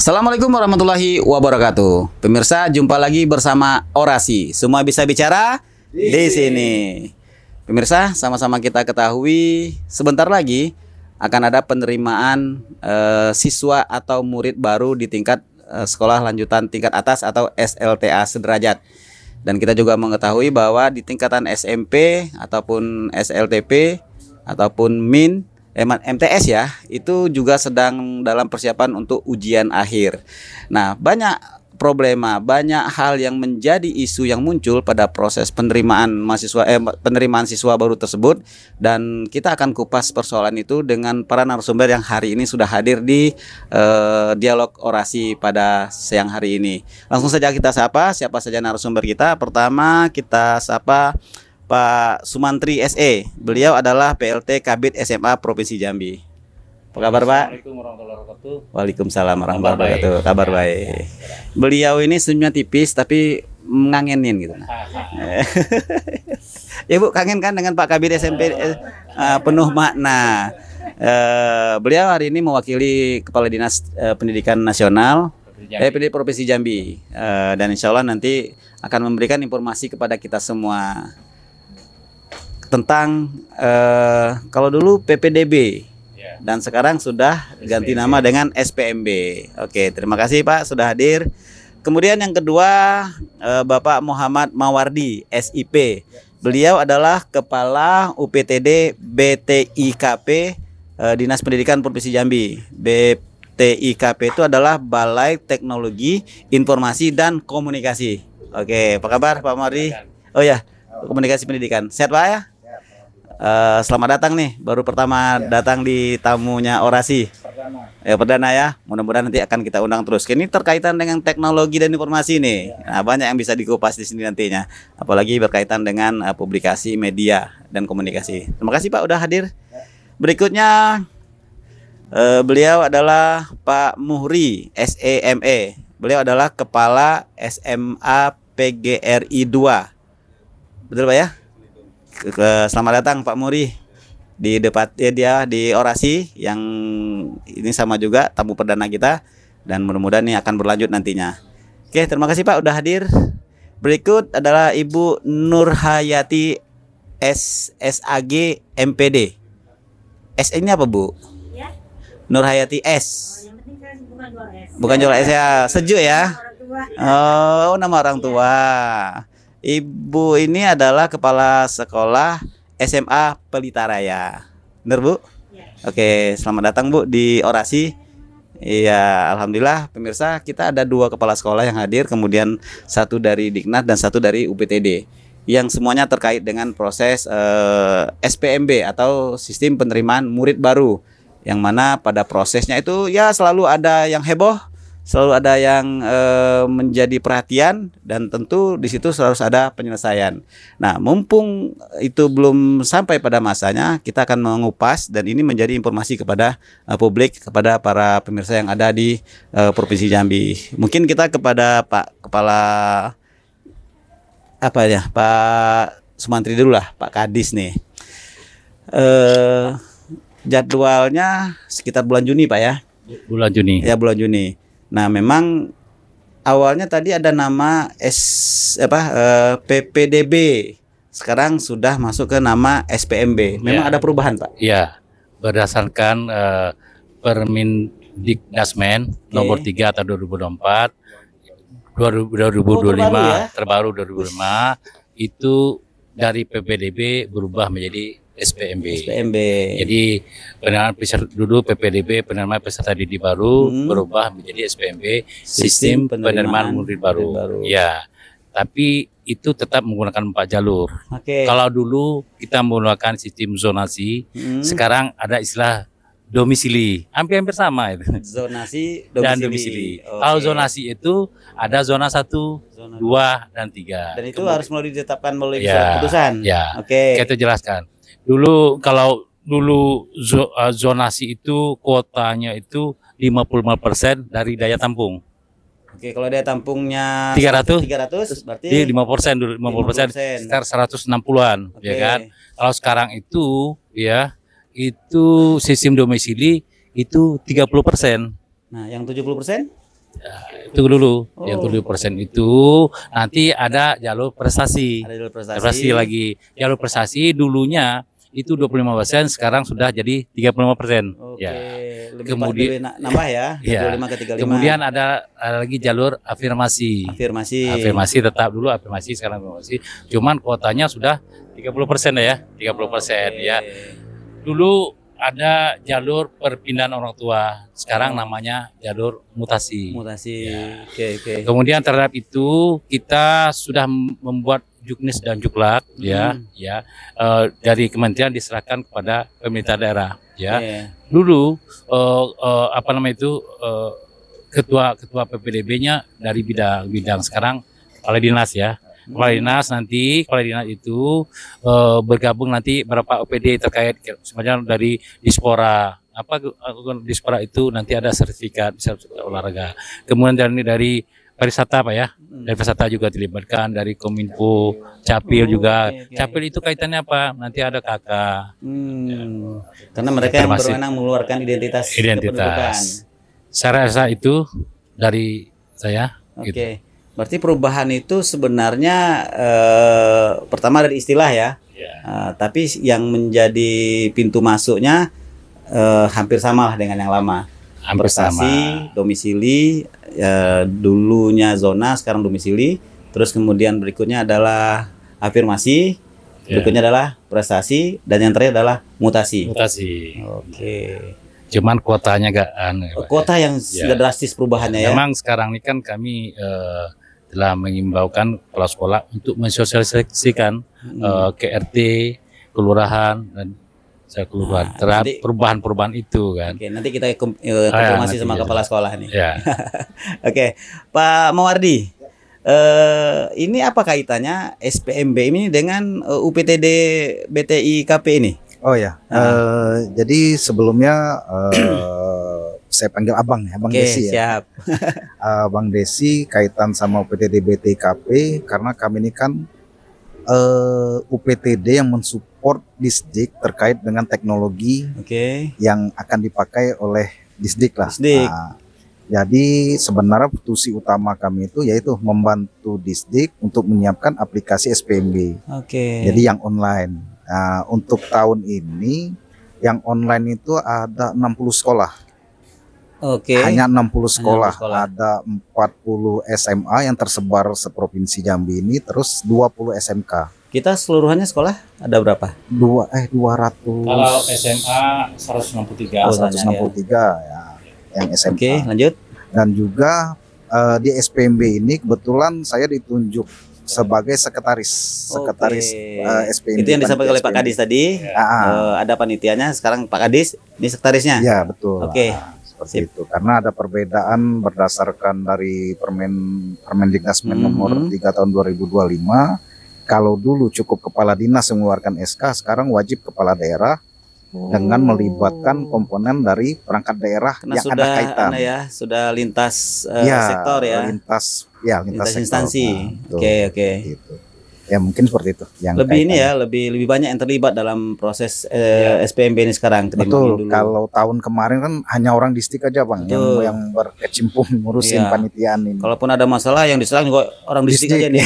Assalamualaikum warahmatullahi wabarakatuh. Pemirsa, jumpa lagi bersama Orasi. Semua bisa bicara di sini. Pemirsa, sama-sama kita ketahui sebentar lagi akan ada penerimaan siswa atau murid baru di tingkat sekolah lanjutan tingkat atas atau SLTA sederajat. Dan kita juga mengetahui bahwa di tingkatan SMP ataupun SLTP ataupun MTS ya, itu juga sedang dalam persiapan untuk ujian akhir. Nah, banyak problema, banyak hal yang menjadi isu yang muncul pada proses penerimaan penerimaan siswa baru tersebut, dan kita akan kupas persoalan itu dengan para narasumber yang hari ini sudah hadir di dialog orasi pada siang hari ini. Langsung saja kita sapa siapa saja narasumber kita. Pertama kita sapa Pak Sumantri SE. Beliau adalah PLT Kabid SMA Provinsi Jambi. Apa kabar, Pak? Assalamualaikum warahmatullahi wabarakatuh. Waalaikumsalam warahmatullahi wabarakatuh. Kabar baik. Beliau ini senyumnya tipis tapi ngangenin gitu. Ya Bu, kangen kan dengan Pak Kabid SMP penuh makna. Beliau hari ini mewakili Kepala Dinas Pendidikan Nasional Provinsi Jambi, dan insya Allah nanti akan memberikan informasi kepada kita semua tentang kalau dulu PPDB dan sekarang sudah ganti nama dengan SPMB. Oke, terima kasih Pak sudah hadir. Kemudian yang kedua Bapak Muhammad Mawardi SIP. Beliau adalah Kepala UPTD BTIKP Dinas Pendidikan Provinsi Jambi. BTIKP itu adalah Balai Teknologi Informasi dan Komunikasi. Oke, apa kabar Pak Mawardi? Oh ya, Komunikasi Pendidikan. Sehat Pak ya? Selamat datang nih, baru pertama datang di tamunya Orasi. Perdana ya, mudah-mudahan nanti akan kita undang terus. Ini terkaitan dengan teknologi dan informasi nih. Nah, banyak yang bisa dikupas di sini nantinya. Apalagi berkaitan dengan publikasi, media dan komunikasi. Terima kasih Pak udah hadir. Berikutnya beliau adalah Pak Muhri SEME. Beliau adalah Kepala SMA PGRI 2. Betul Pak ya? Selamat datang Pak Muri di debat dia di Orasi yang ini sama juga tamu perdana kita, dan mudah-mudahan ini akan berlanjut nantinya. Oke, terima kasih Pak udah hadir. Berikut adalah Ibu Nurhayati SAG MPD. S ini apa Bu? Ya. Nurhayati S. Yang penting saya bukan juara S ya, sejuk ya. Oh, nama orang tua. Ibu ini adalah Kepala Sekolah SMA Pelita Raya. Benar Bu? Ya. Oke, selamat datang Bu di Orasi. Iya, alhamdulillah pemirsa, kita ada 2 kepala sekolah yang hadir, kemudian 1 dari Diknas dan 1 dari UPTD, yang semuanya terkait dengan proses SPMB atau Sistem Penerimaan Murid Baru, yang mana pada prosesnya itu ya selalu ada yang heboh, selalu ada yang menjadi perhatian, dan tentu di situ harus ada penyelesaian. Nah, mumpung itu belum sampai pada masanya, kita akan mengupas dan ini menjadi informasi kepada publik, kepada para pemirsa yang ada di Provinsi Jambi. Mungkin kita kepada Pak Kepala Pak Sumantri dulu lah, Pak Kadis nih. Jadwalnya sekitar bulan Juni Pak ya? Bulan Juni. Ya, bulan Juni. Nah, memang awalnya tadi ada nama PPDB, sekarang sudah masuk ke nama SPMB. Memang ada perubahan Pak? Iya, berdasarkan Permendiknasmen nomor 3 tahun 2024, 2025 terbaru 2005 itu dari PPDB berubah menjadi SPMB. Jadi penerimaan peserta dulu PPDB penerimaan peserta didik baru berubah menjadi SPMB Sistem Penerimaan Murid Baru. Ya, tapi itu tetap menggunakan 4 jalur. Kalau dulu kita menggunakan sistem zonasi, sekarang ada istilah domisili, hampir sama itu. Zonasi dan domisili. Kalau zonasi itu ada zona 1, zona 2 dan 3. Dan itu harus melalui ditetapkan melalui keputusan. Ya. Kita jelaskan. Dulu kalau zonasi itu kuotanya itu 55% dari daya tampung. Kalau daya tampungnya 300 berarti 5% dulu, 50% sekitar 160-an, ya kan. Kalau sekarang itu ya itu sistem domisili itu 30%. Nah, yang 70%? Itu dulu, yang 70% itu nanti ada jalur prestasi. Ada jalur prestasi. Prestasi lagi. Jalur prestasi dulunya itu 25%, sekarang sudah jadi 35%. Oke. Ya. Kemudian nambah ya, ya. 25 ke 35. Kemudian ada lagi jalur afirmasi. Afirmasi tetap dulu afirmasi, sekarang afirmasi. Cuman kuotanya sudah 30% ya, 30% ya. Dulu ada jalur perpindahan orang tua, sekarang namanya jalur mutasi. Ya. Kemudian terhadap itu kita sudah membuat juknis dan juklak dari kementerian diserahkan kepada pemerintah daerah ya. Dulu ketua PPDB-nya dari bidang sekarang kepala dinas ya. Kepala dinas itu bergabung nanti berapa OPD terkait sebenarnya dari Dispora. Dispora itu nanti ada sertifikat olahraga. Kemudian dari pariwisata Pak ya. Dari pariwisata juga dilibatkan, dari Kominfo, Capil juga. Capil itu kaitannya apa? Nanti ada KK. Karena mereka yang berwenang mengeluarkan identitas. Saya rasa itu dari saya. Oke. Berarti perubahan itu sebenarnya pertama dari istilah ya, tapi yang menjadi pintu masuknya hampir sama lah dengan yang lama. Prestasi, domisili, dulunya zona, sekarang domisili. Terus kemudian berikutnya adalah afirmasi, berikutnya adalah prestasi, dan yang terakhir adalah mutasi. Oke. Cuman kuotanya gak kuota yang sudah drastis perubahannya ya. Memang sekarang ini kan kami telah mengimbaukan kepala sekolah untuk mensosialisasikan ke RT, kelurahan dan kelurahan terhadap perubahan-perubahan itu kan. Oke, nanti kita konfirmasi sama kepala sekolah nih. Ya. Oke, Pak Mawardi, ini apa kaitannya SPMB ini dengan UPTD BTI KP ini? Oh ya, jadi sebelumnya saya panggil Abang ya, Abang Desi ya. Siap. Bang Desi kaitan sama UPTD BTKP karena kami ini kan UPTD yang mensupport Disdik terkait dengan teknologi yang akan dipakai oleh Disdik lah. Jadi sebenarnya tusi utama kami itu yaitu membantu Disdik untuk menyiapkan aplikasi SPMB. Jadi yang online. Nah, untuk tahun ini yang online itu ada 60 sekolah. Hanya 60 sekolah. Ada 40 SMA yang tersebar seprovinsi Jambi ini, terus 20 SMK. Kita seluruhannya sekolah ada berapa? 200. Kalau SMA 163. 163 ya. Yang SMK. Oke, lanjut. Dan juga di SPMB ini kebetulan saya ditunjuk sebagai sekretaris SPMB. Itu yang disampaikan oleh Pak Kadis tadi. Ada panitianya, sekarang Pak Kadis ini sekretarisnya. Ya, betul. Seperti itu. Karena ada perbedaan berdasarkan dari Permendiknasmen nomor 3 tahun 2025. Kalau dulu cukup kepala dinas mengeluarkan SK, sekarang wajib kepala daerah dengan melibatkan komponen dari perangkat daerah yang ada kaitan. Sudah lintas sektor ya. Lintas instansi. Oke. Gitu. Ya mungkin seperti itu. Yang lebih ini ya, lebih banyak yang terlibat dalam proses SPMB ini sekarang. Betul. Dulu. Kalau tahun kemarin kan hanya orang Disdik aja Bang yang berkecimpung ngurusin panitiaan ini. Kalaupun ada masalah yang diserang juga orang Disdik aja nih.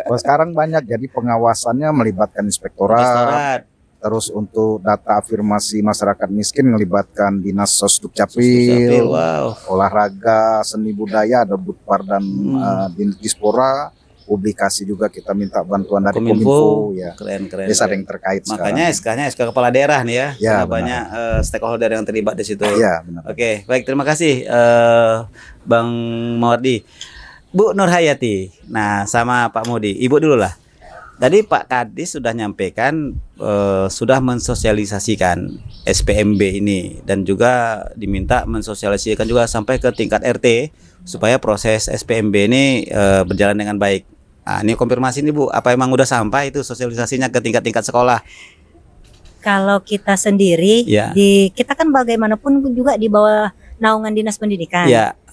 Kalau sekarang banyak, jadi pengawasannya melibatkan inspektorat. Terus untuk data afirmasi masyarakat miskin melibatkan Dinas Sosduk Capil, olahraga, seni budaya, ada Budpar dan Dispora. Publikasi juga kita minta bantuan dari Kominfo ya. Keren. Jadi sering terkait. Makanya SK-nya SK kepala daerah nih ya. Banyak stakeholder yang terlibat di situ. Ya, benar. Oke, baik, terima kasih Bang Mawardi. Bu Nurhayati. Nah, sama Pak Mudi. Ibu dulu lah. Tadi Pak Kadis sudah nyampaikan sudah mensosialisasikan SPMB ini dan juga diminta mensosialisasikan juga sampai ke tingkat RT supaya proses SPMB ini berjalan dengan baik. Nah, ini konfirmasi nih Bu, apa emang udah sampai itu sosialisasinya ke tingkat-tingkat sekolah? Kalau kita sendiri, kita kan bagaimanapun juga di bawah naungan Dinas Pendidikan.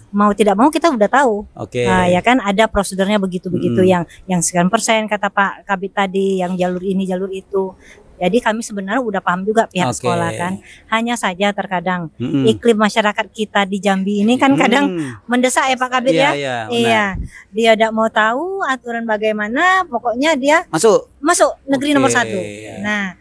mau tidak mau kita udah tahu. Oke. Nah, ya kan ada prosedurnya begitu-begitu yang sekian persen kata Pak Kabit tadi, yang jalur ini jalur itu. Jadi kami sebenarnya udah paham juga pihak sekolah kan. Hanya saja terkadang iklim masyarakat kita di Jambi ini kan kadang mendesak ya Pak Kabit ya. Iya. Dia tidak mau tahu aturan bagaimana, pokoknya dia masuk negeri nomor 1. Nah,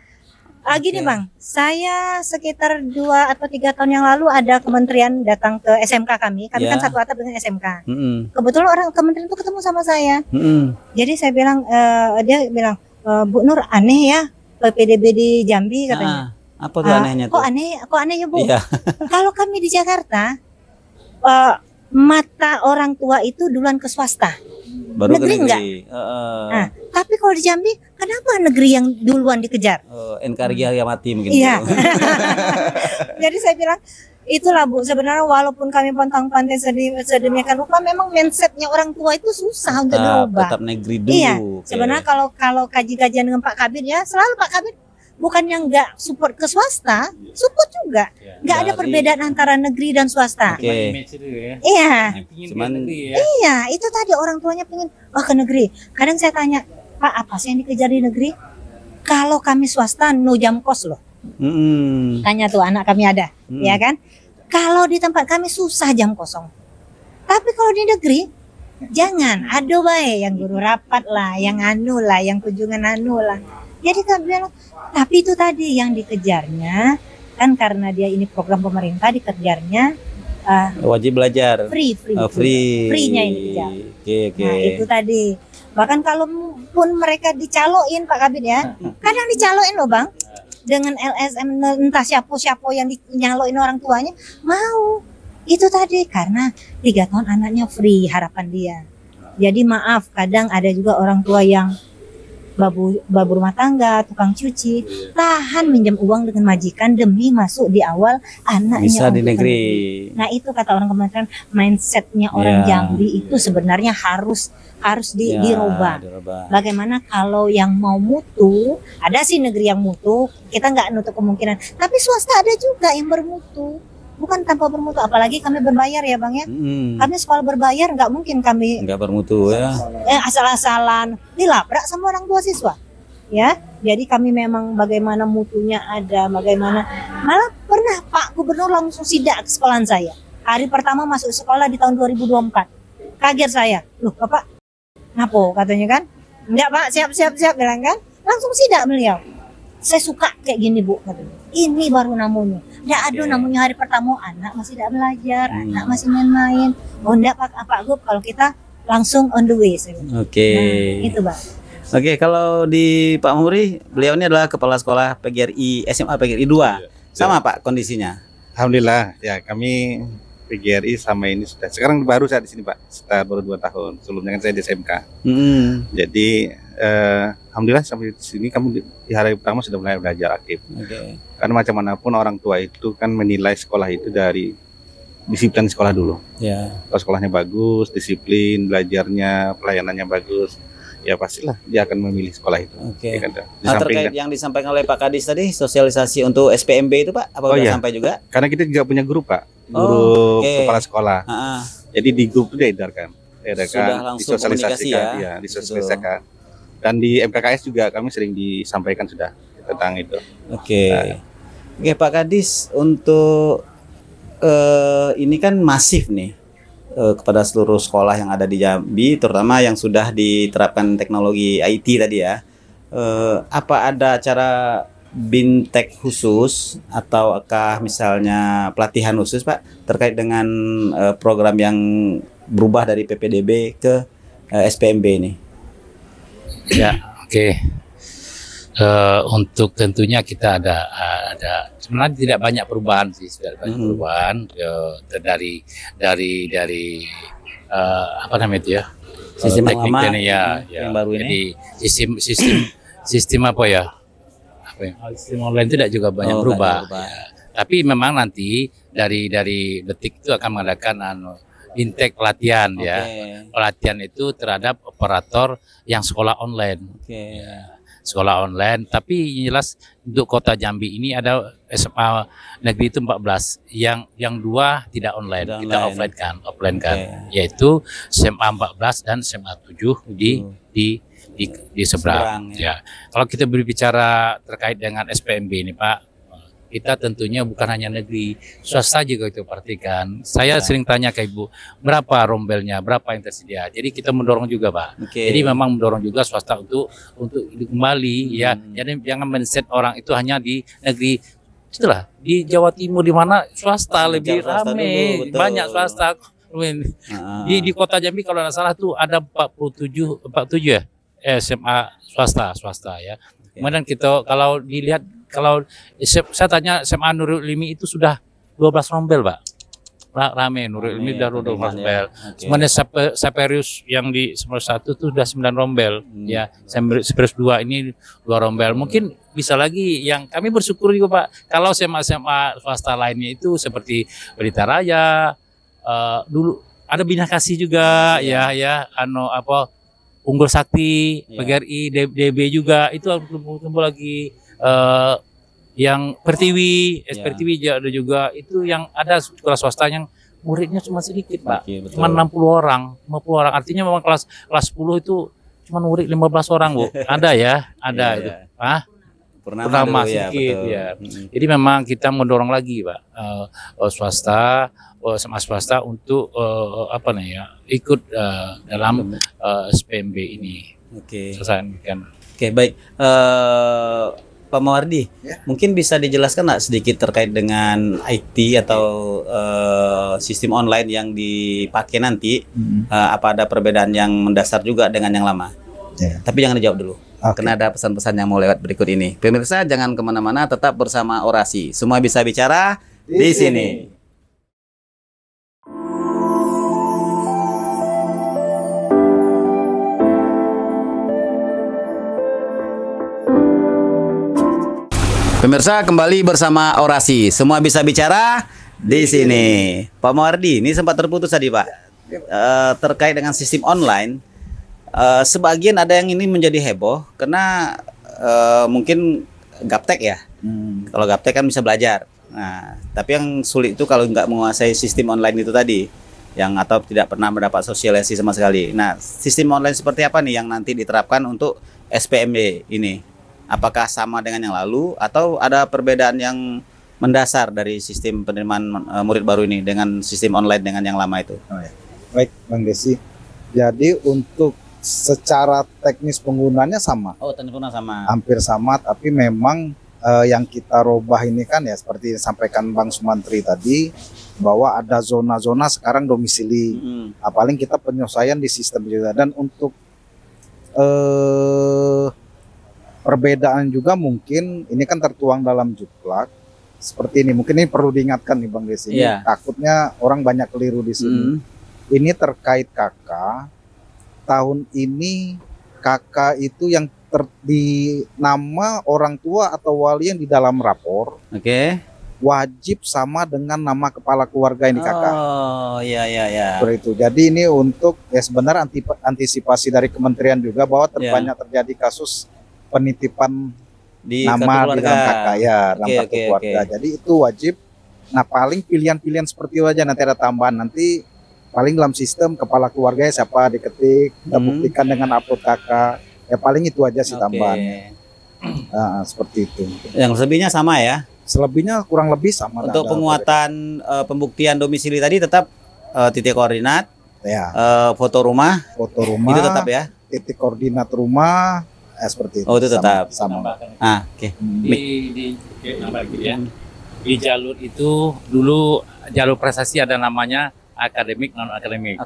gini Bang, saya sekitar 2 atau 3 tahun yang lalu ada kementerian datang ke SMK kami kan satu atap dengan SMK. Kebetulan orang kementerian itu ketemu sama saya. Jadi saya bilang, dia bilang, Bu Nur aneh ya PPDB di Jambi katanya. Apa tuh anehnya tuh? Kok aneh ya Bu? Kalau kami di Jakarta, mata orang tua itu duluan ke swasta. Baru negeri ke enggak? Nah, tapi kalau di Jambi, kenapa negeri yang duluan dikejar? NKRI yang mati mungkin. Iya. Jadi saya bilang, itulah Bu, sebenarnya walaupun kami pantang-pantai sedemikian rupa, memang mindsetnya orang tua itu susah untuk dirubah. Tetap negeri dulu. Iya. Sebenarnya kalau kaji-kajian dengan Pak Kabit ya, selalu Pak Kabit bukan yang nggak support ke swasta, support juga. Nggak ada perbedaan antara negeri dan swasta. Iya. Iya, itu tadi orang tuanya pengen ke negeri. Kadang saya tanya, Pak apa sih yang dikejar di negeri? Kalau kami swasta no jam kos loh. Tanya tuh anak kami ada, ya kan? Kalau di tempat kami susah jam kosong. Tapi kalau di negeri jangan, ada baik yang guru rapat lah, yang anu lah, yang kunjungan anu lah. Jadi kami bilang, tapi itu tadi yang dikejarnya kan karena dia ini program pemerintah dikejarnya wajib belajar. Free-nya ini dikejar. Nah itu tadi. Bahkan kalau pun mereka dicaloin Pak Kabit ya, kadang dicaloin loh Bang. Dengan LSM entah siapa yang dinyaloin orang tuanya mau. Itu tadi karena 3 tahun anaknya free harapan dia. Jadi maaf kadang ada juga orang tua yang babu rumah tangga, tukang cuci, tahan minjam uang dengan majikan demi masuk di awal anaknya bisa di negeri. Nah itu kata orang kementerian, mindsetnya orang Jambi itu sebenarnya harus dirubah. Bagaimana kalau yang mau mutu, ada sih negeri yang mutu, kita nggak nutup kemungkinan. Tapi swasta ada juga yang bermutu. Bukan tanpa bermutu, apalagi kami berbayar ya Bang ya. Kami sekolah berbayar, nggak mungkin kami nggak bermutu ya. Asal-asalan dilabrak sama orang tua siswa. Ya, jadi kami memang bagaimana mutunya ada, bagaimana. Malah pernah Pak Gubernur langsung sidak ke sekolahan saya. Hari pertama masuk sekolah di tahun 2024. Kaget saya, loh Bapak, ngapo katanya kan? Enggak Pak, siap bilang kan. Langsung sidak beliau. Saya suka kayak gini Bu katanya. Ini baru namunya. Nggak ada namunya hari pertama anak masih tidak belajar, anak masih main-main. Oh enggak Pak Gub, kalau kita langsung on the way. Nah, itu Bang. Kalau di Pak Muri, beliau ini adalah Kepala Sekolah PGRI SMA PGRI 2. Sama Pak kondisinya? Alhamdulillah ya kami PGRI sama ini sudah. Sekarang baru saya di sini Pak, sekitar baru 2 tahun. Sebelumnya kan saya di SMK. Jadi alhamdulillah sampai di sini kamu di hari pertama sudah mulai belajar aktif. Karena macam manapun orang tua itu kan menilai sekolah itu dari disiplin sekolah dulu. Kalau sekolahnya bagus, disiplin, belajarnya, pelayanannya bagus, ya pastilah dia akan memilih sekolah itu. Terkait yang disampaikan oleh Pak Kadis tadi, sosialisasi untuk SPMB itu Pak, apa sudah sampai juga? Karena kita juga punya grup Pak, guru kepala sekolah. Jadi di grup itu diedarkan, disosialisasikan, disosialisasikan. Dan di MKKS juga kami sering disampaikan sudah tentang itu. Pak Kadis, untuk ini kan masif nih kepada seluruh sekolah yang ada di Jambi, terutama yang sudah diterapkan teknologi IT tadi ya. Apa ada cara bintek khusus ataukah misalnya pelatihan khusus Pak terkait dengan program yang berubah dari PPDB ke SPMB ini? Untuk tentunya kita ada sebenarnya tidak banyak perubahan sih, perubahan dari apa namanya itu ya, sistem lama yang baru ini. Jadi sistem apa ya, sistem online tidak juga banyak berubah. Tapi memang nanti dari Detik itu akan mengadakan Bintek pelatihan ya. Pelatihan itu terhadap operator yang sekolah online. sekolah online. Tapi yang jelas untuk Kota Jambi ini ada SMA negeri itu 14, yang 2 tidak online, kita offline kan, yaitu SMA 14 dan SMA 7 di seberang. Ya. Kalau kita berbicara terkait dengan SPMB ini Pak, kita tentunya bukan hanya negeri, swasta juga itu perhatikan. Saya sering tanya ke Ibu, berapa rombelnya, berapa yang tersedia. Jadi kita mendorong juga Pak. Jadi memang mendorong juga swasta untuk kembali ya. Jadi jangan men-set orang itu hanya di negeri. Itulah di Jawa Timur di mana swasta lebih ramai, banyak swasta. Di Kota Jambi kalau tidak salah tuh ada 47 ya SMA swasta ya. Kemudian kita kalau dilihat, kalau saya tanya SMA Nurul Ilmi itu sudah 12 rombel Pak, rame Nurul Ilmi udah 12 rombel. Kemudian Saperius yang di semester 1 itu sudah 9 rombel, ya. Saperius 2 ini 2 rombel. Mungkin bisa lagi yang kami bersyukur juga Pak, kalau SMA swasta lainnya itu seperti Pelita Raya, dulu ada Bina Kasih juga, ya Unggul Sakti, PGRI, DB juga itu kumpul lagi. Yang Pertiwi, Pertiwi ada juga, itu yang ada sekolah swasta yang muridnya cuma sedikit Pak, cuma 60 orang, 50 orang. Artinya memang kelas 10 itu cuma murid 15 orang Bu. Ada ya, ada itu. Purnama sedikit ya. Jadi memang kita mendorong lagi Pak, swasta, sama swasta untuk ikut dalam SPMB ini. Oke, baik. Pak Mawardi, mungkin bisa dijelaskan nggak sedikit terkait dengan IT atau sistem online yang dipakai nanti, apa ada perbedaan yang mendasar juga dengan yang lama? Tapi jangan dijawab dulu, karena ada pesan-pesan yang mau lewat berikut ini. Pemirsa jangan kemana-mana, tetap bersama Orasi. Semua bisa bicara di sini. Pemirsa kembali bersama Orasi, semua bisa bicara di sini. Pak Mawardi, ini sempat terputus tadi Pak, terkait dengan sistem online. Sebagian ada yang ini menjadi heboh karena mungkin gaptek ya. Kalau gaptek kan bisa belajar. Nah, tapi yang sulit itu kalau nggak menguasai sistem online itu tadi, yang atau tidak pernah mendapat sosialisasi sama sekali. Nah, sistem online seperti apa nih yang nanti diterapkan untuk SPMB ini? Apakah sama dengan yang lalu atau ada perbedaan yang mendasar dari sistem penerimaan murid baru ini dengan sistem online dengan yang lama itu? Baik, Bang Desi. Jadi untuk secara teknis penggunaannya sama. Teknis penggunaan sama. Hampir sama, tapi memang yang kita robah ini kan ya seperti disampaikan Bang Sumantri tadi, bahwa ada zona-zona sekarang domisili. Paling kita penyesuaian di sistem juga. Dan untuk perbedaan juga mungkin ini kan tertuang dalam juklak seperti ini. Mungkin ini perlu diingatkan nih Bang Desi. Takutnya orang banyak keliru di sini. Ini terkait KK. Tahun ini KK itu yang di nama orang tua atau wali yang di dalam rapor. Wajib sama dengan nama kepala keluarga ini KK. Seperti itu. Jadi ini untuk sebenarnya antisipasi dari kementerian juga bahwa banyak terjadi kasus penitipan di nama di dalam KK dalam kartu keluarga. Jadi itu wajib. Nah, paling pilihan-pilihan seperti itu aja, nanti ada tambahan, nanti paling dalam sistem kepala keluarga siapa diketik, kita buktikan dengan upload KK. Ya paling itu aja sih tambahannya. Seperti itu. Yang selebihnya sama ya? Selebihnya kurang lebih sama. Untuk penguatan pembuktian domisili tadi tetap titik koordinat, foto rumah itu tetap ya? Titik koordinat rumah. Seperti itu. Itu tetap sama. Di jalur itu dulu jalur prestasi ada namanya akademik non akademik.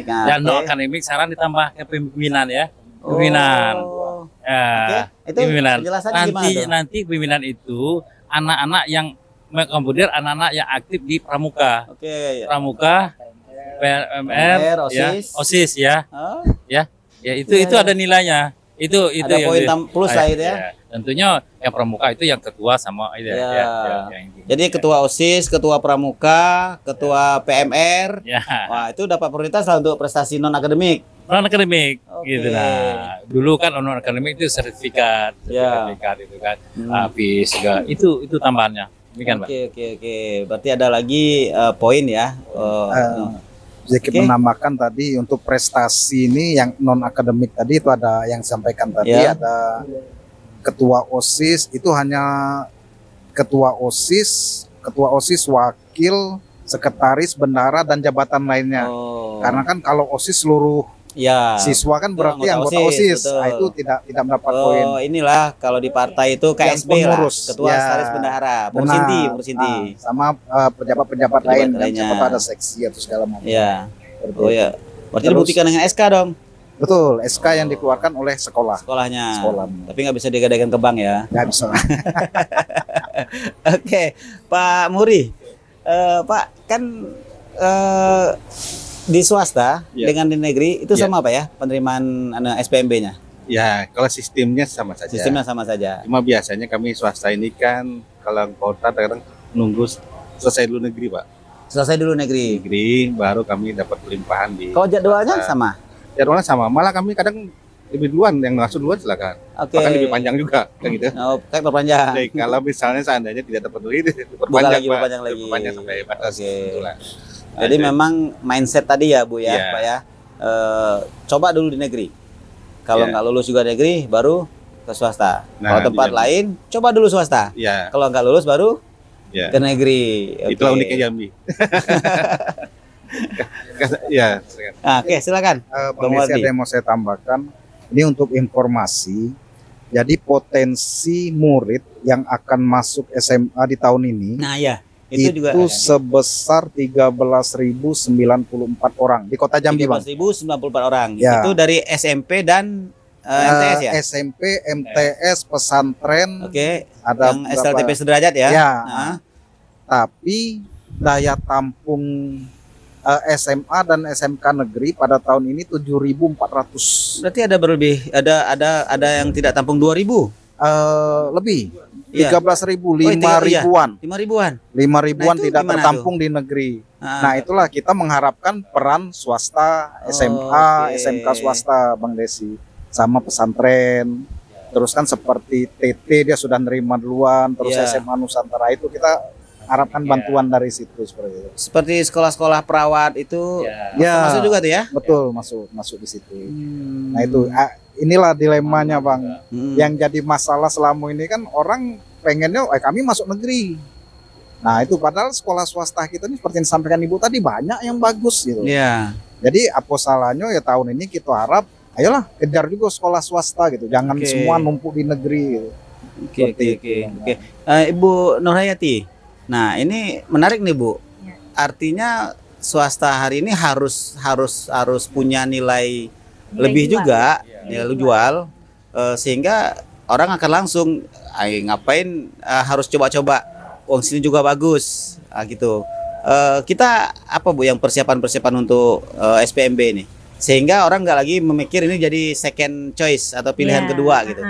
Dan non akademik sekarang ditambah kepemimpinan ya. Pemimpinan. Itu pemimpinan. Nanti pemimpinan itu anak-anak yang kemudian anak-anak yang aktif di pramuka. Pramuka, PMR, OSIS ya. Ya itu ada nilainya. Itu ada poin plus lah itu ya. Tentunya yang pramuka itu yang ketua sama Jadi ketua OSIS, ketua pramuka, ketua PMR. Wah, itu dapat prioritas lah untuk prestasi non akademik. non akademik gitu. Nah, dulu kan non akademik itu sertifikat itu kan, habis juga itu tambahannya. Demikian, Pak. Oke. Berarti ada lagi poin ya. Sedikit menambahkan tadi untuk prestasi ini yang non akademik tadi itu ada yang disampaikan tadi, ada ketua OSIS itu hanya ketua OSIS, wakil, sekretaris, bendahara dan jabatan lainnya. Karena kan kalau OSIS seluruh siswa kan berarti anggota OSIS. Nah, itu tidak mendapat poin. Inilah kalau di partai itu KSB lah, ketua sekretaris bendahara, Pursinti. Sama pejabat-pejabat lainnya. Siapa ada seksi atau segala macam. Berarti dibuktikan dengan SK dong. Betul, SK yang dikeluarkan oleh sekolahnya. Tapi nggak bisa digadaikan ke bank ya. Nggak bisa. Oke, Pak Muri, Pak kan di swasta dengan di negeri itu sama apa ya penerimaan SPMB-nya? Ya, kalau sistemnya sama saja. Sistemnya sama saja. Cuma biasanya kami swasta ini kan kalau kota kadang nunggu selesai dulu negeri, Pak. Selesai dulu negeri. Baru kami dapat pelimpahan di. Kalau jadwalnya sama? Jadwalnya sama. Malah kami kadang lebih duluan, yang masuk duluan silakan. Bahkan lebih panjang juga, kayak gitu. Kayak perpanjang. Jadi, kalau misalnya seandainya tidak dapat duit, diperpanjang lagi. Diperpanjang sampai batas itulah. Jadi memang mindset tadi ya Bu ya, Pak ya. Coba dulu di negeri. Kalau nggak lulus juga negeri, baru ke swasta. Kalau tempat lain, coba dulu swasta. Kalau nggak lulus, baru ke negeri. Itulah uniknya Jambi. Oke, silakan. Ada yang mau saya tambahkan. Ini untuk informasi. Jadi potensi murid yang akan masuk SMA di tahun ini. Nah ya. Itu juga sebesar 13.094 orang di Kota Jambi, Bang. 13.094 orang. Itu dari SMP dan MTS ya? SMP, MTS, pesantren. Ada yang SLTP sederajat ya? Tapi daya tampung SMA dan SMK negeri pada tahun ini 7.400. Berarti ada berlebih, ada yang tidak tampung 2.000? Lebih. 13.000, 5.000-an. 5.000-an tidak tertampung di negeri. Nah, itulah kita mengharapkan peran swasta, SMA, SMK swasta, Bang Desi, sama pesantren. Terus kan seperti TT dia sudah nerima duluan, terus SMA Nusantara itu kita harapkan bantuan dari situ seperti itu. Seperti sekolah-sekolah perawat itu masuk juga tuh ya? Betul, masuk di situ. Nah, itu inilah dilemanya, Bang. Yang jadi masalah selama ini kan orang pengennya kami masuk negeri. Nah, itu padahal sekolah swasta kita ini seperti yang disampaikan Ibu tadi banyak yang bagus gitu. Jadi apa salahnya ya tahun ini kita harap ayolah kejar juga sekolah swasta gitu. Jangan semua numpuk di negeri gitu. Oke. Ibu Nurhayati. Nah, ini menarik nih, Bu. Artinya swasta hari ini harus punya nilai lebih jual. Juga nilai jual sehingga orang akan langsung ngapain harus coba-coba sini juga bagus gitu. Kita apa Bu yang persiapan untuk SPMB ini sehingga orang nggak lagi memikir ini jadi second choice atau pilihan kedua gitu.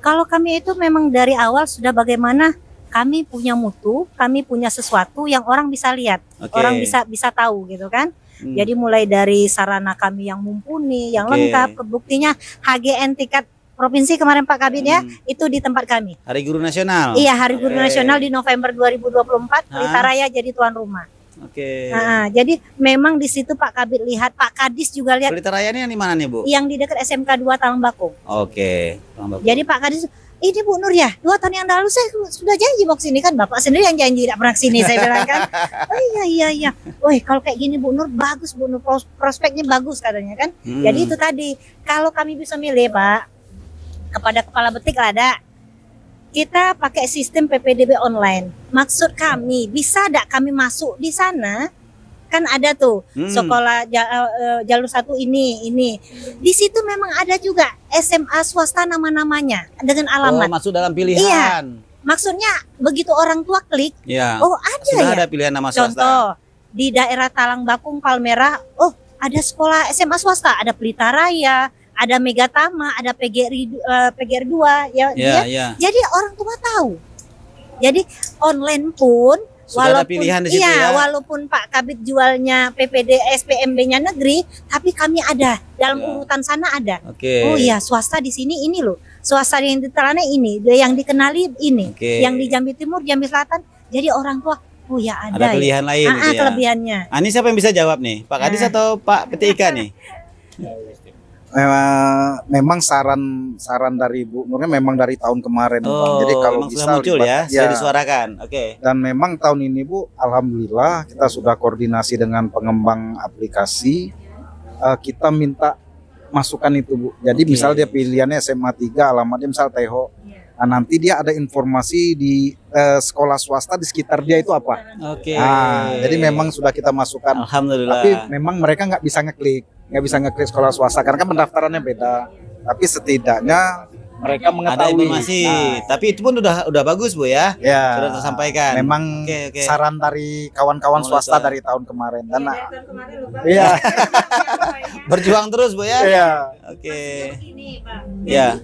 Kalau kami itu memang dari awal sudah bagaimana kami punya mutu, kami punya sesuatu yang orang bisa lihat, orang bisa tahu gitu kan. Jadi mulai dari sarana kami yang mumpuni, yang lengkap, kebuktinya HGN tingkat provinsi kemarin Pak Kabin ya, itu di tempat kami. Hari Guru Nasional. Iya, Hari Guru Nasional di November 2024, Pelita Raya jadi tuan rumah. Nah, jadi memang di situ Pak Kabin lihat, Pak Kadis juga lihat. Pelita Raya ini yang di mana nih, Bu? Yang di dekat SMK 2 Talangbakung. Jadi Pak Kadis, ini Bu Nur ya, 2 tahun yang lalu saya sudah janji mau kesini kan, Bapak sendiri yang janji tidak pernah kesini, saya bilang kan. Oh iya. Woi, kalau kayak gini Bu Nur bagus, Bu Nur prospeknya bagus katanya kan. Jadi itu tadi, kalau kami bisa milih Pak, kepada kepala betik ada, kita pakai sistem PPDB online. Maksud kami, bisa tidak kami masuk di sana? Kan ada tuh sekolah jalur 1 ini. Di situ memang ada juga SMA swasta nama-namanya dengan alamat. Masuk dalam pilihan. Iya. Maksudnya begitu orang tua klik, oh ada sudah ya. Ada pilihan nama swasta. Contoh di daerah Talangbakung, Palmerah, oh ada sekolah SMA swasta, ada Pelita Raya, ada Megatama, ada PGR 2 ya. Jadi orang tua tahu. Jadi online pun Sudah ada pilihan di situ ya. Walaupun Pak Kabid jualnya PPD SPMB-nya negeri, tapi kami ada dalam urutan sana ada. Oh iya, swasta di sini ini loh. Swasta yang di Terana ini, yang dikenali ini, yang di Jambi Timur, Jambi Selatan. Jadi orang tua, oh ya ada pilihan lain gitu ya. Kelebihannya. Ini siapa yang bisa jawab nih? Pak Kadis atau Pak PTIK nih? Memang saran dari Bu Nurnya memang dari tahun kemarin, Bang. Jadi kalau bisa muncul sudah disuarakan. Dan memang tahun ini, Bu, alhamdulillah kita sudah koordinasi dengan pengembang aplikasi. Kita minta masukan itu, Bu. Jadi misal dia pilihannya SMA 3, alamatnya misal Teho. Nah, nanti dia ada informasi di sekolah swasta di sekitar dia itu apa. Jadi memang sudah kita masukkan. Alhamdulillah. Tapi memang mereka nggak bisa ngeklik sekolah swasta karena kan pendaftarannya beda. Tapi setidaknya mereka mengetahui. Ada informasi. Tapi itu pun udah bagus, Bu ya. Sudah tersampaikan. Memang saran dari kawan-kawan swasta dari tahun kemarin. Dan iya. Berjuang terus, Bu ya. Iya.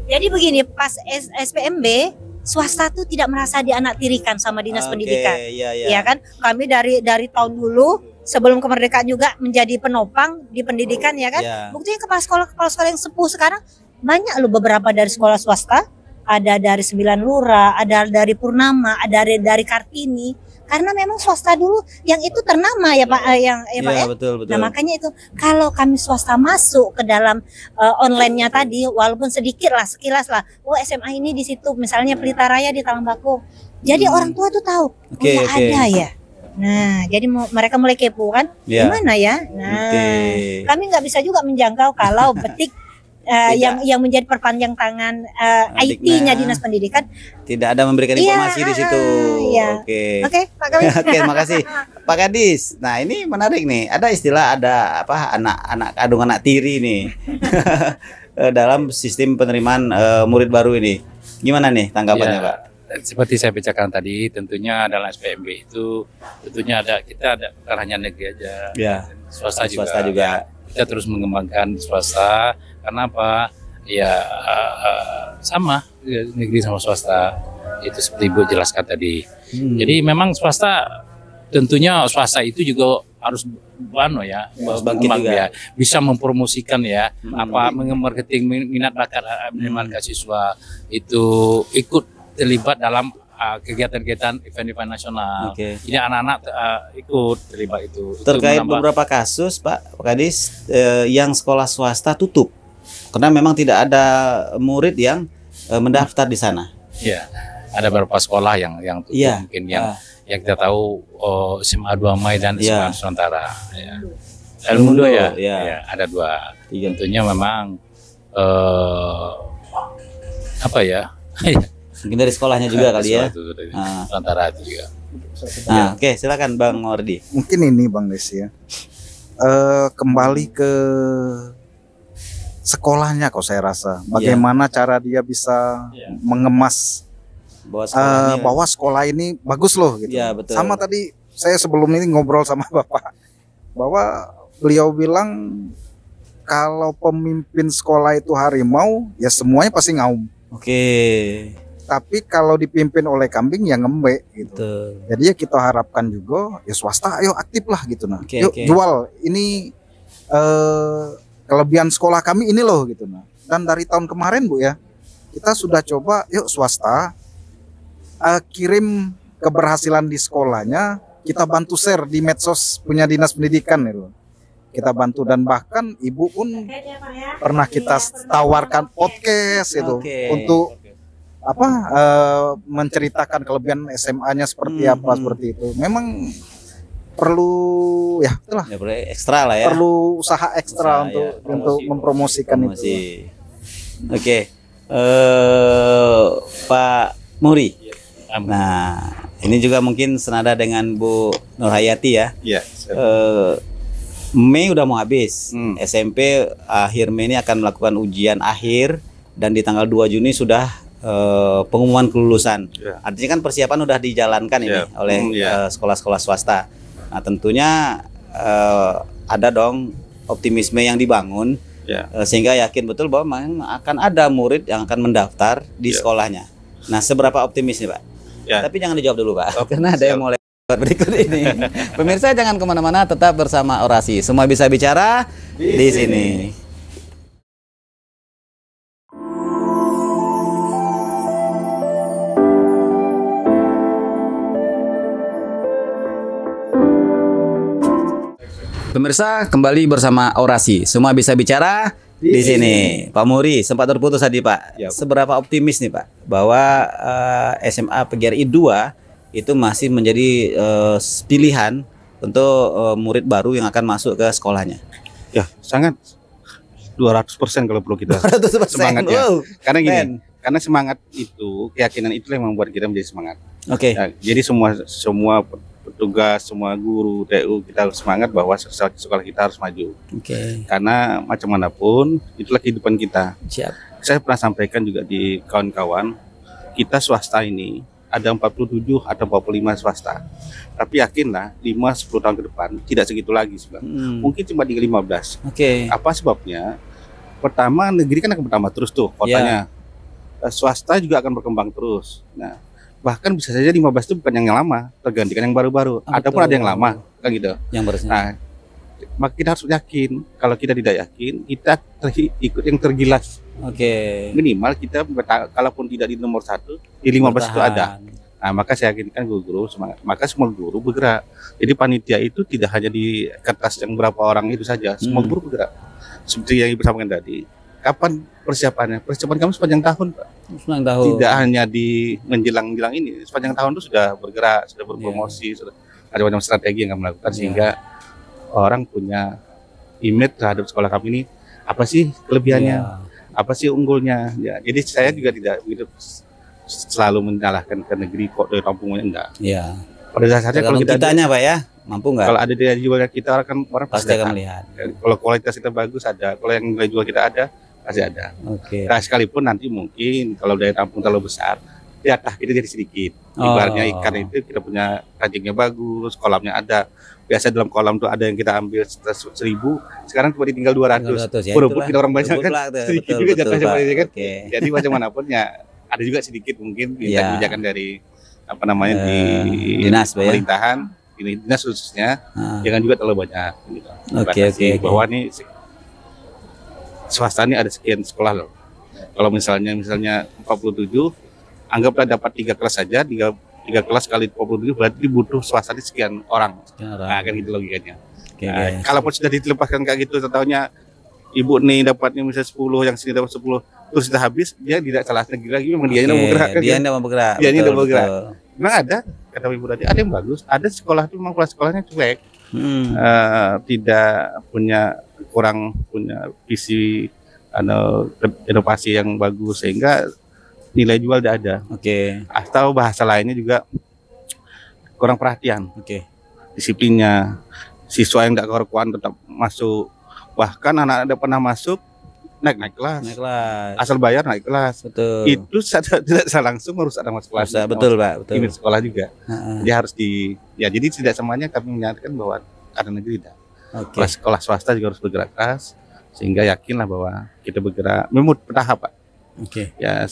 Jadi begini, pas SPMB swasta tuh tidak merasa dianaktirikan sama dinas pendidikan. Iya kan? Kami dari tahun dulu sebelum kemerdekaan juga menjadi penopang di pendidikan, ya kan? Buktinya kepala sekolah yang sepuh sekarang banyak loh, beberapa dari sekolah swasta, ada dari 9 Lurah, ada dari Purnama, ada dari Kartini. Karena memang swasta dulu yang itu ternama ya Pak, Pak ya. Betul. Nah makanya itu kalau kami swasta masuk ke dalam online-nya tadi, walaupun sedikit lah, sekilas lah, SMA ini di situ, misalnya Pelita Raya di Talang Bakung. Jadi orang tua tuh tahu, ada ya. Nah, jadi mereka mulai kepo kan, gimana ya? Nah, kami nggak bisa juga menjangkau kalau betik yang menjadi perpanjang tangan IT-nya dinas pendidikan tidak ada memberikan informasi di situ. Oke, Pak Kabid. Terima kasih, Pak Kadis. Nah, ini menarik nih. Ada istilah anak kandung anak tiri nih dalam sistem penerimaan murid baru ini. Gimana nih tanggapannya, Pak? Seperti saya bicarakan tadi, tentunya dalam SPMB itu tentunya kita ada bukan hanya negeri aja, swasta juga. Kita terus mengembangkan swasta karena apa? Ya sama negeri sama swasta itu seperti Ibu jelaskan tadi. Jadi memang tentunya swasta itu juga harus berkembang ya, bisa mempromosikan ya, mengemarketing minat bakat mahasiswa itu ikut terlibat dalam kegiatan-kegiatan event-event nasional. Jadi anak-anak ikut terlibat itu. Terkait beberapa kasus Pak Kadis yang sekolah swasta tutup karena memang tidak ada murid yang mendaftar di sana. Iya, ada beberapa sekolah yang tutup mungkin yang kita tahu SMA 2 Mai dan SMA Nusantara. El Mundo ya, ada 2. Tentunya memang mungkin dari sekolahnya juga kali ya. Nusantara itu juga. Oke, silakan Bang Mordi. Mungkin ini Bang Desi ya. Kembali ke sekolahnya kok saya rasa. Bagaimana cara dia bisa mengemas bahwa sekolah ini bagus loh gitu. Betul. Sama tadi saya sebelum ini ngobrol sama Bapak bahwa beliau bilang kalau pemimpin sekolah itu harimau ya semuanya pasti ngaum. Tapi kalau dipimpin oleh kambing ya ngembek gitu. Jadi ya kita harapkan juga ya swasta ayo aktif lah gitu nah. Yuk jual ini kelebihan sekolah kami ini loh gitu nah. Dan dari tahun kemarin Bu ya kita sudah coba yuk swasta kirim keberhasilan di sekolahnya, kita bantu share di medsos punya dinas pendidikan gitu. Kita bantu dan bahkan Ibu pun pernah kita tawarkan podcast itu untuk menceritakan kelebihan SMA-nya seperti apa seperti itu. Memang perlu perlu ekstra lah ya. Perlu usaha ekstra untuk mempromosikan itu. Pak Muri. Nah, ini juga mungkin senada dengan Bu Nurhayati ya. Mei udah mau habis. SMP akhir Mei ini akan melakukan ujian akhir dan di tanggal 2 Juni sudah pengumuman kelulusan. Artinya kan persiapan udah dijalankan ini oleh sekolah-sekolah swasta. Nah, tentunya ada dong optimisme yang dibangun sehingga yakin betul bahwa akan ada murid yang akan mendaftar di sekolahnya. Nah, seberapa optimis nih Pak? Ya. Tapi jangan dijawab dulu Pak, karena ada yang mau lewat berikut ini. Pemirsa jangan kemana-mana, tetap bersama Orasi. Semua bisa bicara di sini. Pemirsa, kembali bersama Orasi. Semua bisa bicara di sini. Pak Muri, sempat terputus tadi Pak. Yep. Seberapa optimis nih Pak bahwa SMA PGRI 2 itu masih menjadi pilihan untuk murid baru yang akan masuk ke sekolahnya? Ya, sangat 200% kalau perlu kita 200%. semangat ya. Wow. Karena gini, Keren. karena semangat itu, keyakinan itu yang membuat kita menjadi semangat. Oke. Ya, jadi semua petugas, semua guru, TU kita harus semangat bahwa sekolah kita harus maju. Oke. Karena macam manapun itulah kehidupan kita. Siap. Saya pernah sampaikan juga di kawan-kawan, kita swasta ini ada 47 atau 45 swasta. Tapi yakinlah 5-10 tahun ke depan tidak segitu lagi sebenarnya. Mungkin cuma di 15. Oke. Apa sebabnya? Pertama, negeri kan akan bertambah terus tuh kotanya. Swasta juga akan berkembang terus. Nah, bahkan bisa saja 15 itu bukan yang lama, tergantikan yang baru-baru. Ataupun ada yang lama, kan gitu. Yang barusan. Nah, maka kita harus yakin. Kalau kita tidak yakin, kita ikut yang tergilas. Oke. Minimal kita, kalaupun tidak di nomor 1, di 15 itu ada. Nah, maka saya yakinkan guru-guru semangat. Maka semua guru bergerak. Jadi panitia itu tidak hanya di kertas yang berapa orang itu saja. Semua guru bergerak. Seperti yang Ibu sampaikan tadi. Kapan persiapannya? Persiapan kami sepanjang tahun, Pak. Sepanjang tahun. Tidak hanya di menjelang-jelang ini. Sepanjang tahun itu sudah bergerak, sudah berpromosi, sudah ada macam strategi yang kami lakukan sehingga orang punya image terhadap sekolah kami ini. Apa sih kelebihannya? Apa sih unggulnya? Ya, jadi saya juga tidak begitu selalu menyalahkan ke negeri kok dari kampungnya, enggak. Iya. Pada dasarnya kalau kitanya Pak ya, mampu nggak? Kalau ada daya jualnya kita orang pasti akan melihat. Kalau kualitas kita bagus ada, kalau yang nilai jual kita ada pasti ada. Oke. Nah, sekalipun nanti mungkin kalau daya tampung terlalu besar, jatah kita jadi sedikit. Ibaratnya ikan itu kita punya kancingnya bagus, kolamnya ada. Biasa dalam kolam tuh ada yang kita ambil 1.000, sekarang cuma tinggal 200. Walaupun kita orang banyak kan sedikit juga jatahnya kan. Jadi macam manapun ya ada juga sedikit mungkin kebijakan dari apa namanya di dinas pemerintahan, dinas khususnya, jangan juga terlalu banyak. Gitu. Oke. Bahwa nih swasta ini ada sekian sekolah loh. Kalau misalnya 47, anggaplah dapat 3 kelas saja, 3 kelas kali 47 berarti butuh swasta ini sekian orang. Nah, kan gitu logikanya. Nah, kalaupun sudah dilepaskan kayak gitu, contohnya ibu nih dapatnya misalnya 10, yang sini dapat 10, terus sudah habis, dia tidak salah negeri lagi, memang dia tidak mau bergerak. Dia tidak mau bergerak. Dia tidak mau bergerak. Memang ada, kata ibu tadi, ada yang bagus, ada sekolah itu memang sekolahnya cuek, tidak kurang punya visi inovasi yang bagus sehingga nilai jual tidak ada. Atau bahasa lainnya juga kurang perhatian. Disiplinnya, siswa yang tidak karuan tetap masuk. Bahkan anak-anak udah pernah masuk naik kelas. Asal bayar naik kelas. Betul. Itu tidak langsung harus ada masuk kelas. Betul Pak. Betul. Ini sekolah juga. Dia harus jadi tidak semuanya kami menyatakan bahwa ada negeri tidak. Sekolah swasta juga harus bergerak keras sehingga yakinlah bahwa kita bergerak. Memang bertahap Pak. Ya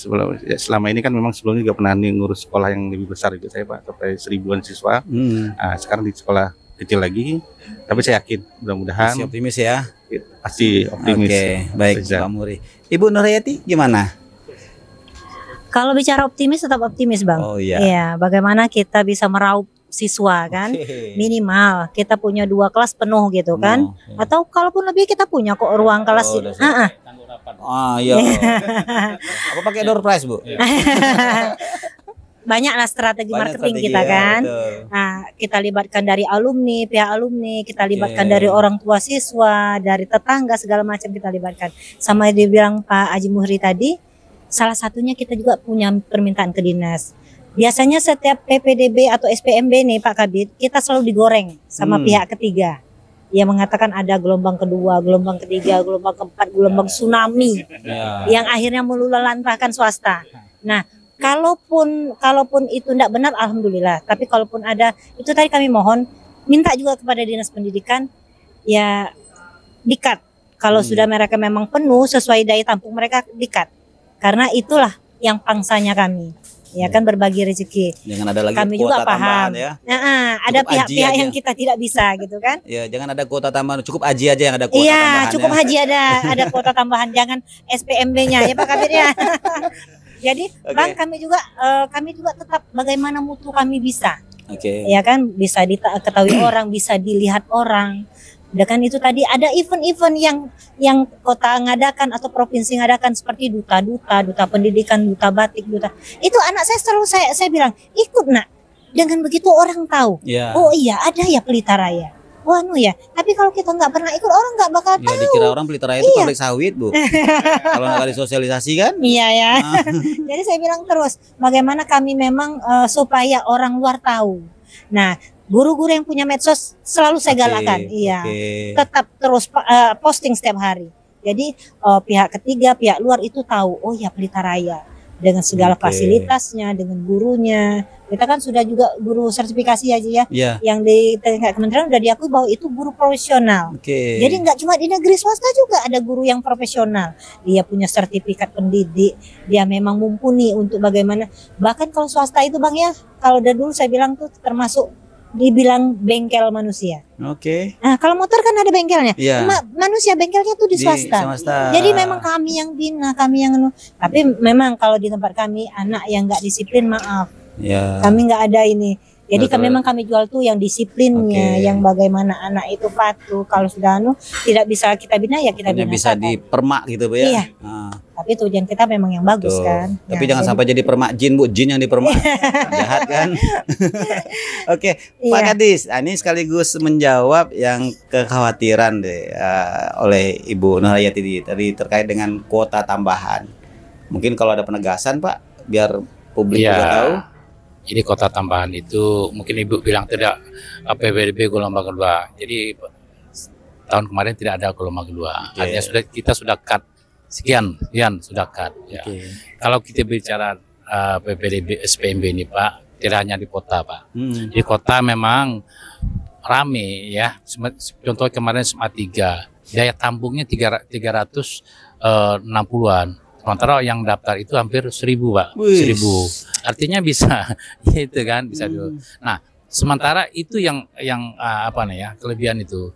selama ini kan memang sebelumnya juga pernah ngurus sekolah yang lebih besar itu saya Pak, sampai 1000-an siswa. Nah, sekarang di sekolah kecil lagi, tapi saya yakin mudah-mudahan masih optimis ya. Pasti optimis. Baik Pak Muri. Ibu Nurhayati gimana? Kalau bicara optimis tetap optimis Bang. Iya, bagaimana kita bisa meraup siswa kan, minimal kita punya 2 kelas penuh gitu kan, atau kalaupun lebih kita punya kok ruang kelas. Iya. Apa pakai door prize Bu? Banyaklah strategi marketing kita kan. Nah, kita libatkan dari alumni, pihak alumni, kita libatkan dari orang tua siswa, dari tetangga segala macam kita libatkan. Sama dibilang Pak Haji Muhri tadi, salah satunya kita juga punya permintaan ke dinas. Biasanya setiap PPDB atau SPMB nih Pak Kabid, kita selalu digoreng sama pihak ketiga. Ia mengatakan ada gelombang kedua, gelombang ketiga, gelombang keempat, gelombang tsunami yang akhirnya meluluhlantahkan swasta. Nah, kalaupun itu tidak benar, alhamdulillah. Tapi kalaupun ada, itu tadi kami mohon minta juga kepada dinas pendidikan ya di-cut. Kalau sudah mereka memang penuh sesuai daya tampung mereka di-cut. Karena itulah yang pangsanya kami. ya kan, berbagi rezeki. Jangan ada lagi kami kuota juga paham ya. Ada pihak-pihak yang kita tidak bisa gitu kan. Ya, jangan ada kuota tambahan, cukup haji aja yang ada kuota tambahan. Iya, cukup haji ada kuota tambahan, jangan SPMB-nya ya Pak Kabir ya. Jadi Bang, kami juga tetap bagaimana mutu kami bisa. Ya kan, bisa diketahui orang, bisa dilihat orang. Dan kan itu tadi ada event-event yang kota ngadakan atau provinsi ngadakan seperti duta pendidikan, duta batik, itu anak saya selalu saya bilang ikut nak. Dengan begitu orang tahu. Oh iya, ada ya Pelita Raya. Wah ya, tapi kalau kita nggak pernah ikut, orang nggak bakal tahu. Dikira orang Pelita Raya itu pabrik sawit, Bu. Kalau nggak disosialisasi kan? Iya ya. Jadi saya bilang terus, bagaimana kami memang supaya orang luar tahu. Nah, guru-guru yang punya medsos selalu saya galakan, tetap terus posting setiap hari. Jadi pihak ketiga, pihak luar itu tahu, oh ya Pelita Raya dengan segala fasilitasnya, dengan gurunya. Kita kan sudah juga guru sertifikasi aja ya, yang di tingkat kementerian udah diakui bahwa itu guru profesional. Jadi nggak cuma di negeri, swasta juga ada guru yang profesional. Dia punya sertifikat pendidik, dia memang mumpuni untuk bagaimana. Bahkan kalau swasta itu Bang ya, kalau dari dulu saya bilang tuh termasuk dibilang bengkel manusia. Nah, kalau motor kan ada bengkelnya. Manusia bengkelnya tuh di swasta. Jadi memang kami yang bina, kami yang tapi memang kalau di tempat kami anak yang nggak disiplin, maaf. Kami nggak ada ini. Jadi memang kami jual tuh yang disiplinnya, yang bagaimana anak itu patuh. Kalau sudah tidak bisa kita bina, ya kita bina. Bisa dipermak gitu Bu ya. Iya. Tapi tujuan kita memang yang bagus kan. Tapi jangan sampai jadi permak jin Bu, jin yang dipermak. Jahat kan. Pak Kadis, ini sekaligus menjawab yang kekhawatiran oleh Ibu Nurhayati tadi terkait dengan kuota tambahan. Mungkin kalau ada penegasan Pak, biar publik juga tahu. Jadi kuota tambahan itu mungkin Ibu bilang tidak PPDB gelombang kedua. Jadi tahun kemarin tidak ada gelombang kedua. Artinya kita sudah cut sekian sudah cut. Kalau kita bicara PPDB SPMB ini Pak, tidak hanya di kota Pak. Di kota memang rame ya. Contoh kemarin SMA 3, daya tampungnya 360-an. Sementara yang daftar itu hampir 1.000 Pak, 1.000. Artinya bisa, itu kan bisa dulu. Nah, sementara itu yang kelebihan itu,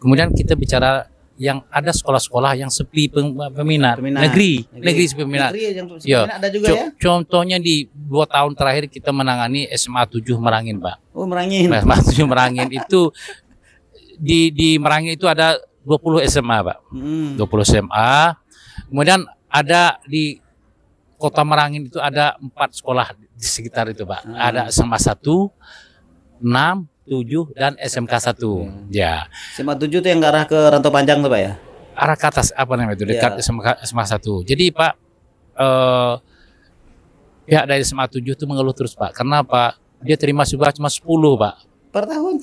Kemudian kita bicara yang ada sekolah-sekolah yang sepi peminat. Negeri sepi peminat. Ada juga ya. Contohnya di 2 tahun terakhir kita menangani SMA 7 Merangin Pak. Merangin. SMA 7 Merangin itu di Merangin itu ada 20 SMA Pak, 20 SMA. Kemudian ada di Kota Merangin itu ada 4 sekolah di sekitar itu Pak. Ada SMA 1, 6, 7 dan SMK 1. Ya. SMA 7 itu yang ke arah ke Rantau Panjang tuh Pak ya? Arah ke atas itu dekat SMA 1. Jadi Pak pihak dari SMA 7 itu mengeluh terus Pak. Karena Pak dia terima cuma 10 Pak. Per tahun?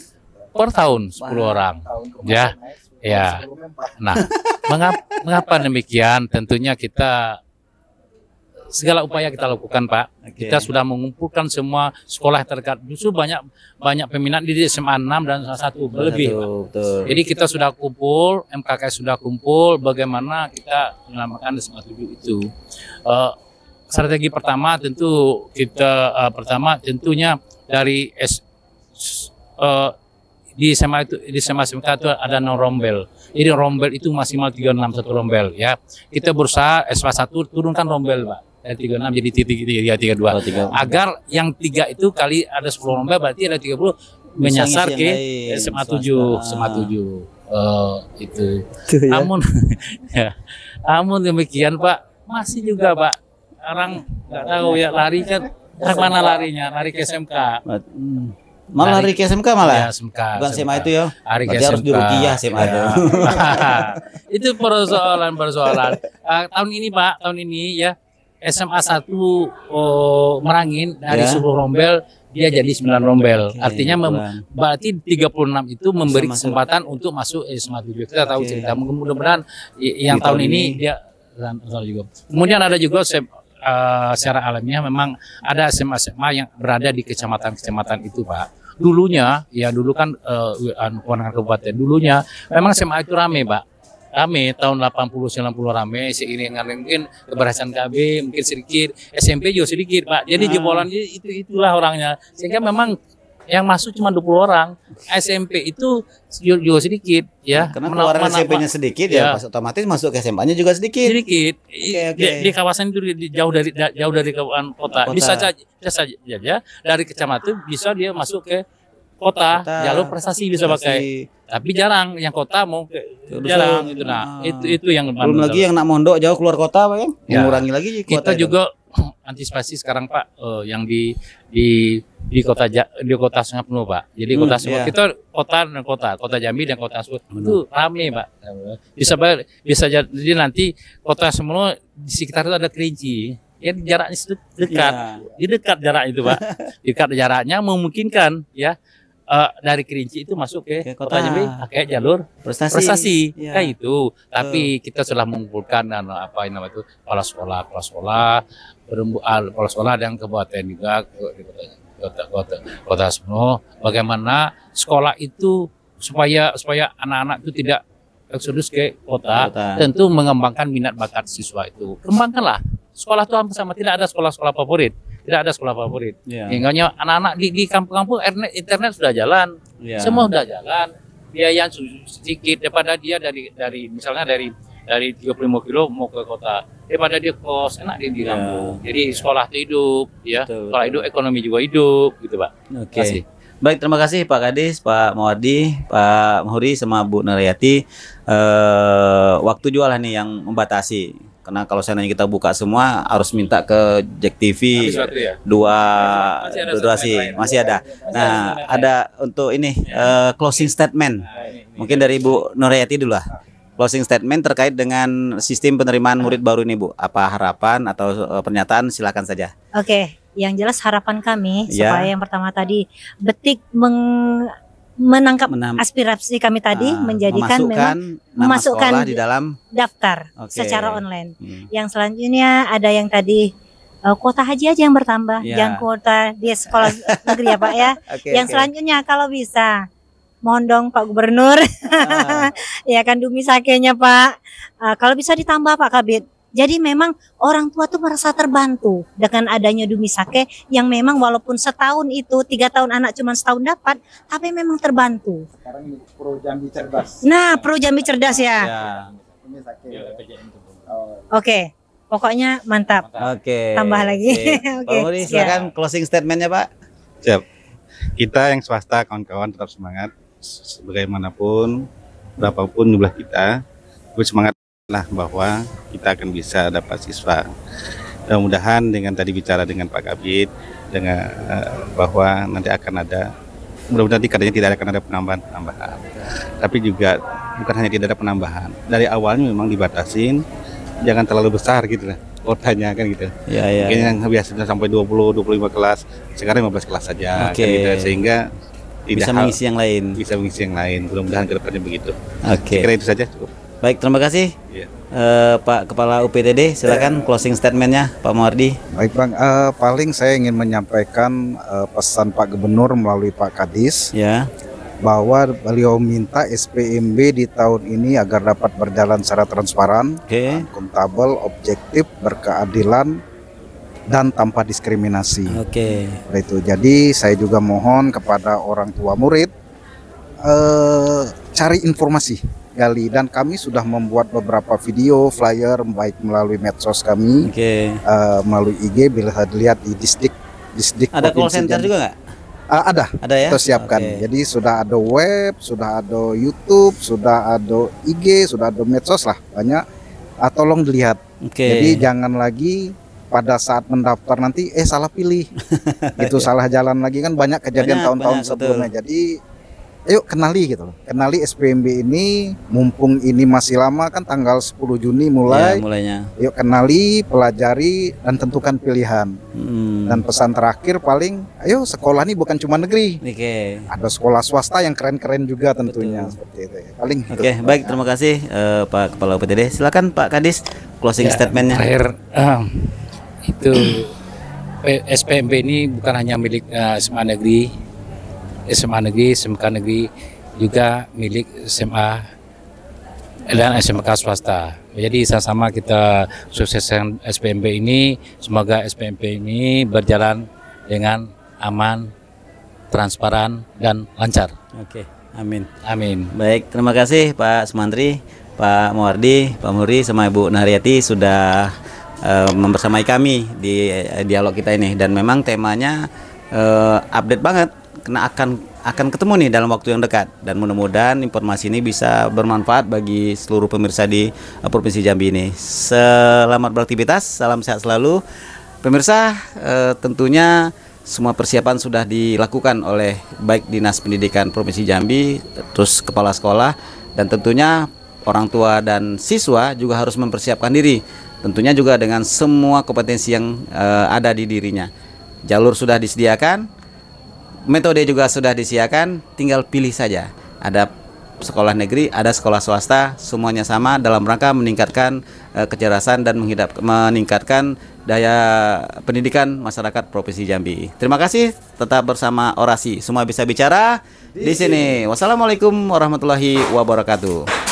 Per tahun 10 orang. Ya. Ya. Nah, mengapa demikian? Tentunya kita segala upaya kita lakukan Pak. Kita sudah mengumpulkan semua sekolah terdekat. Justru banyak peminat di SMA 6 dan 1 lebih. Jadi kita sudah kumpul, MKK sudah kumpul, bagaimana kita menyelamatkan SMA 7 itu. Strategi pertama tentunya dari di SMA SMK itu ada rombel. Jadi rombel itu maksimal 36 satu rombel ya. Kita berusaha SMA 1 turunkan rombel Pak. Dari 36 jadi 32. Agar yang 3 itu kali ada 10 rombel berarti ada 30 menyasar ke SMA 7, itu. Namun namun demikian Pak, masih juga Pak orang nggak tahu ya lari kan mana larinya, lari ke SMK. Malah lari ke SMK malah? Ya, SMK. Bukan SMA itu ya? Lari ke SMK. Harus diruqyah SMA itu. Itu persoalan. Tahun ini Pak, ya SMA 1 Merangin dari 10 rombel dia jadi 9 rombel. Artinya berarti 36 itu memberi kesempatan untuk masuk SMA 7. Kita tahu cerita. Mudah-mudahan yang tahun ini dia juga. Kemudian ada juga secara alamiah memang ada SMA yang berada di kecamatan-kecamatan itu Pak. Dulu kan kewenangan kabupaten. Dulunya memang SMA itu rame Pak. rame tahun 80-90 rame, seiringan mungkin keberhasilan KB mungkin sedikit, SMP juga sedikit Pak. Jadi jebolan itulah orangnya. Sehingga memang yang masuk cuma 20 orang. SMP itu juga sedikit ya. Karena keluaran SMP-nya sedikit ya, pas otomatis masuk ke SMA-nya juga sedikit. Sedikit. Di kawasan itu jauh dari kawasan kota. Bisa saja ya, dari kecamatan bisa dia masuk ke kota. Jalur prestasi bisa pakai. Tapi jarang yang kota mau ke jarang itu. Nah, itu yang belum lagi yang nak mondok jauh keluar kota Pak ya. Mengurangi lagi kita kota juga antisipasi sekarang Pak yang di kota Sungai Penuh Pak. Jadi kota Sungai kita kota Jambi dan kota Sungai itu rame Pak. Bisa jadi nanti kota semua di sekitar itu ada Kerinci. Ya jaraknya dekat. Di dekat jarak itu Pak. Dekat jaraknya memungkinkan ya. Dari Kerinci itu masuk ke kota Jambi pakai jalur prestasi kayak itu. Tapi kita sudah mengumpulkan apa yang namanya itu kepala sekolah dan kabupaten juga kota semua. Bagaimana sekolah itu supaya anak-anak itu tidak eksodus ke kota. Tentu mengembangkan minat bakat siswa itu. Kembangkanlah sekolah itu hampir sama, tidak ada sekolah-sekolah favorit. Tidak ada sekolah favorit. Hingga anak-anak di kampung-kampung internet sudah jalan. Semua sudah jalan. Biaya sedikit daripada dia dari misalnya dari 35 kilo mau ke kota. Daripada dia kos, enak dia di kampung. Jadi sekolah itu hidup ya. Sekolah hidup, ekonomi juga hidup gitu, Pak. Oke. Baik, terima kasih Pak Kadis, Pak Mawardi, Pak Mahuri sama Bu Narayati. Waktu jualan nih yang membatasi. Karena kalau seandainya kita buka semua harus minta ke Jack TV dua durasi masih ada. Nah, ada untuk ini closing statement. Mungkin dari Bu Nurayati dulu lah. Closing statement terkait dengan sistem penerimaan murid baru ini Bu. Apa harapan atau pernyataan, silakan saja. Oke, yang jelas harapan kami supaya yang pertama tadi Betik menangkap aspirasi kami tadi, menjadikan memasukkan di dalam daftar secara online. Yang selanjutnya ada yang tadi kuota haji aja yang bertambah, yang kuota di sekolah negeri ya Pak ya. Yang selanjutnya kalau bisa mohon dong Pak Gubernur, ya kan Dumi Sakenya Pak, kalau bisa ditambah Pak Kabid. Jadi memang orang tua tuh merasa terbantu dengan adanya Dumi Sake yang memang walaupun setahun itu 3 tahun anak cuma setahun dapat, tapi memang terbantu. Sekarang ini Pro Jambi Cerdas. Nah, Pro Jambi Cerdas ya. Oke, pokoknya mantap. Tambah lagi. Pak Muri, silakan closing statementnya Pak. Siap. Kita yang swasta kawan-kawan tetap semangat bagaimanapun, berapapun jumlah kita, semangat lah bahwa kita akan bisa dapat siswa. Mudah-mudahan dengan tadi bicara dengan Pak Kabid dengan bahwa nanti akan ada, mudah-mudahan nanti katanya tidak akan ada penambahan. Tapi juga bukan hanya tidak ada penambahan. Dari awalnya memang dibatasin, jangan terlalu besar gitu lah kotanya kan gitu. Mungkin yang biasanya sampai 20-25 kelas, sekarang 15 kelas saja kan gitu. Sehingga tidak bisa mengisi yang lain. Bisa mengisi yang lain. Mudah-mudahan ke depannya begitu. Kira itu saja cukup. Baik, terima kasih Pak Kepala UPTD, silakan closing statementnya Pak Mawardi. Baik Bang, paling saya ingin menyampaikan pesan Pak Gubernur melalui Pak Kadis bahwa beliau minta SPMB di tahun ini agar dapat berjalan secara transparan, akuntabel, objektif, berkeadilan, dan tanpa diskriminasi. Itu. Jadi saya juga mohon kepada orang tua murid cari informasi. Dan kami sudah membuat beberapa video flyer baik melalui medsos kami, melalui IG, bila dilihat di distrik ada call center juga nggak? Ada ya. Kita siapkan. Jadi sudah ada web, sudah ada YouTube, sudah ada IG, sudah ada medsos lah banyak. Tolong dilihat. Jadi jangan lagi pada saat mendaftar nanti salah pilih, itu salah jalan lagi kan banyak kejadian tahun-tahun sebelumnya. Jadi ayo kenali gitu loh. Kenali SPMB ini, mumpung ini masih lama kan tanggal 10 Juni mulainya. Yuk kenali, pelajari, dan tentukan pilihan. Dan pesan terakhir paling, ayo sekolah ini bukan cuma negeri. Ada sekolah swasta yang keren-keren juga tentunya. Seperti itu ya. Paling baik, terima kasih Pak Kepala UPTD. Silakan Pak Kadis, closing statementnya. Terakhir, itu SPMB ini bukan hanya milik SMA negeri, SMK negeri juga milik SMA dan SMK swasta. Jadi sama-sama kita sukseskan SPMB ini. Semoga SPMB ini berjalan dengan aman, transparan, dan lancar. Oke, amin. Amin. Baik, terima kasih Pak Sumantri, Pak Muwardi, Pak Muri, sama Ibu Naryati sudah membersamai kami di dialog kita ini. Dan memang temanya update banget, karena akan ketemu nih dalam waktu yang dekat. Dan mudah-mudahan informasi ini bisa bermanfaat bagi seluruh pemirsa di Provinsi Jambi ini. Selamat beraktivitas, salam sehat selalu. Pemirsa, tentunya semua persiapan sudah dilakukan oleh baik Dinas Pendidikan Provinsi Jambi, terus kepala sekolah, dan tentunya orang tua dan siswa juga harus mempersiapkan diri. Tentunya juga dengan semua kompetensi yang ada di dirinya. Jalur sudah disediakan, metode juga sudah disediakan, tinggal pilih saja. Ada sekolah negeri, ada sekolah swasta, semuanya sama dalam rangka meningkatkan kecerdasan dan meningkatkan daya pendidikan masyarakat Provinsi Jambi. Terima kasih, tetap bersama Orasi. Semua bisa bicara di sini. Wassalamualaikum warahmatullahi wabarakatuh.